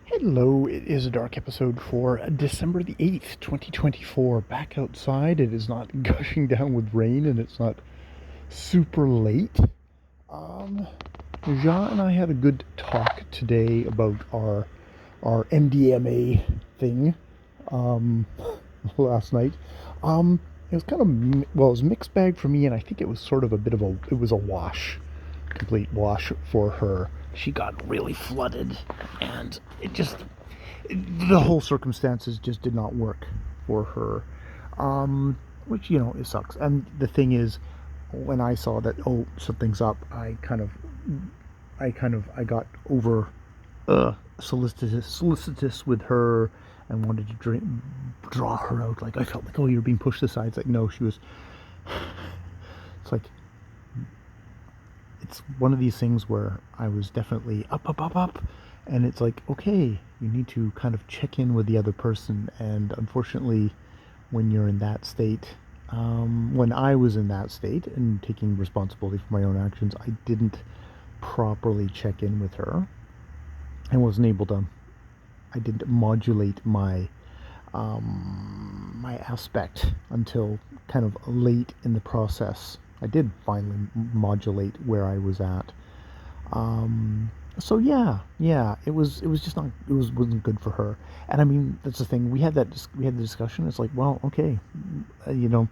Hello, it is a dark episode for December the 8th, 2024. Back outside, it is not gushing down with rain and it's not super late. Um, Jean and I had a good talk today about our MDMA thing um, last night. It was kind of, well, it was a mixed bag for me, and I think it was sort of it was a wash, complete wash for her. She got really flooded, and the whole circumstances just did not work for her, which it sucks. And the thing is, when I saw that something's up, I got over solicitous with her and wanted to draw her out. Like I felt like, oh, you're being pushed aside. It's like no, she was. It's like it's one of these things where I was definitely up, and it's like, okay, you need to kind of check in with the other person. And unfortunately, when you're in that state, when I was in that state and taking responsibility for my own actions, I didn't properly check in with her and wasn't able to. I didn't modulate my aspect until kind of late in the process. I did finally modulate where I was at. So yeah, it was just not wasn't good for her. And I mean that's the thing. We had the discussion. It's like, well, okay, you know,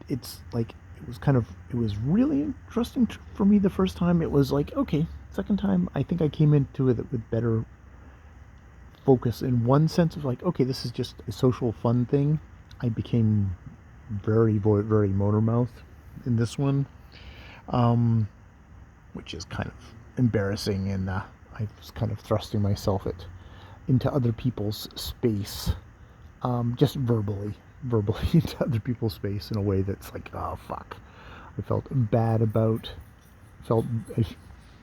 it's like it was really interesting for me the first time. It was like, okay, second time I think I came into it with better focus in one sense of like, okay, this is just a social fun thing. I became very motor mouth in this one, um, which is kind of embarrassing, and I was kind of thrusting myself into other people's space, just verbally into other people's space in a way that's like, oh fuck, I felt bad about, felt I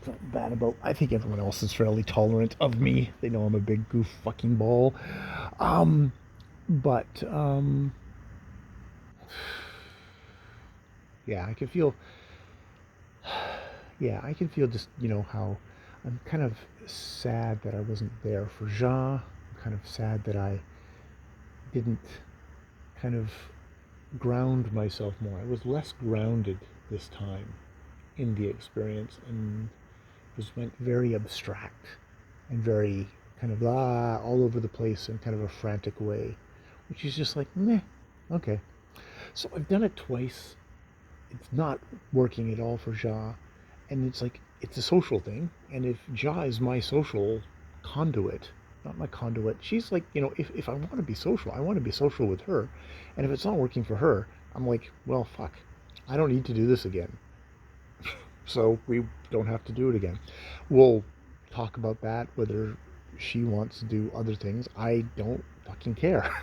felt bad about. I think everyone else is fairly tolerant of me. They know I'm a big goof fucking ball, um, but yeah, I can feel yeah, I can feel just, how I'm kind of sad that I wasn't there for Jean. I'm kind of sad that I didn't kind of ground myself more. I was less grounded this time in the experience and just went very abstract and very kind of all over the place in kind of a frantic way, which is just like, meh, okay. So I've done it twice. It's not working at all for Ja, and it's like it's a social thing. And if Ja is my social conduit, not my conduit, she's like, if I want to be social, I want to be social with her. And if it's not working for her, I'm like, well, fuck, I don't need to do this again. So we don't have to do it again. We'll talk about that, whether she wants to do other things. I don't fucking care.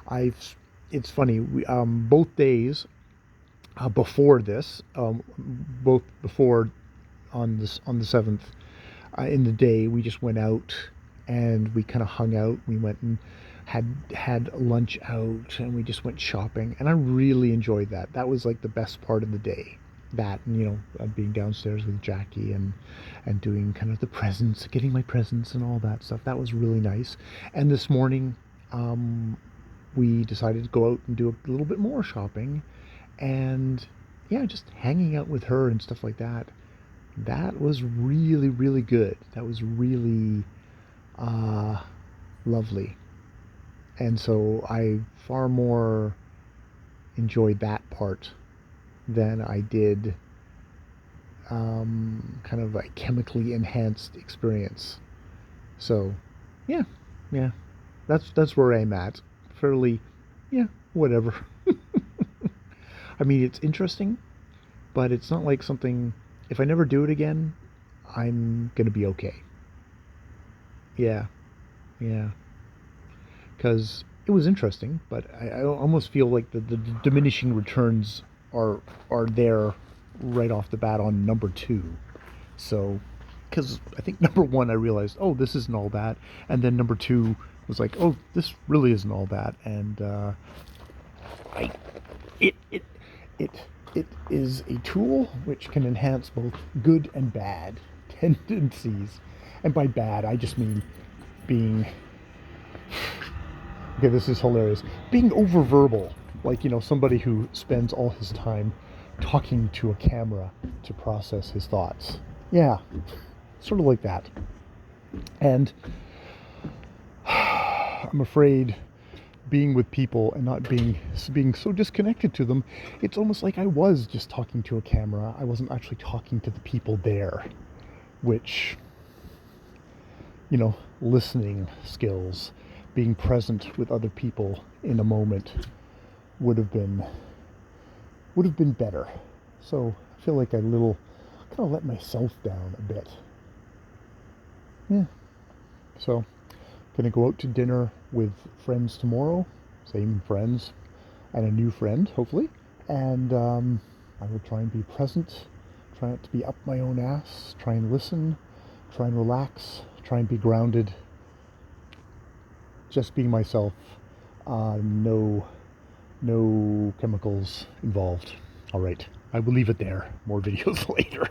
I've it's funny. Both days before this, both before on the 7th, in the day, we just went out and we kind of hung out. We went and had lunch out, and we just went shopping, and I really enjoyed that. That was like the best part of the day. That, and being downstairs with Jackie and doing kind of the presents, getting my presents and all that stuff. That was really nice. And this morning, we decided to go out and do a little bit more shopping, and yeah, just hanging out with her and stuff like that. That was really good. That was really uh, lovely. And so I far more enjoyed that part than I did kind of a chemically enhanced experience. So yeah, yeah, that's where I'm at. Fairly, yeah, whatever. I mean, it's interesting, but it's not like something. If I never do it again, I'm gonna be okay. Yeah, yeah, because it was interesting, but I almost feel like the diminishing returns are are there right off the bat on number two. So, because I think number one, I realized, oh, this isn't all that, and then number two was like, oh, this really isn't all that, and I it it it it is a tool which can enhance both good and bad tendencies, And by bad, I just mean being, okay, this is hilarious, being oververbal. Like, somebody who spends all his time talking to a camera to process his thoughts. Yeah, sort of like that. And I'm afraid being with people and not being so disconnected to them, it's almost like I was just talking to a camera. I wasn't actually talking to the people there, which, listening skills, being present with other people in a moment would have been better. So I feel like I kind of let myself down a bit. Yeah. So gonna go out to dinner with friends tomorrow, same friends, and a new friend, hopefully. And I will try and be present, try not to be up my own ass, try and listen, try and relax, try and be grounded, just being myself, no chemicals involved. All right, I will leave it there. More videos later.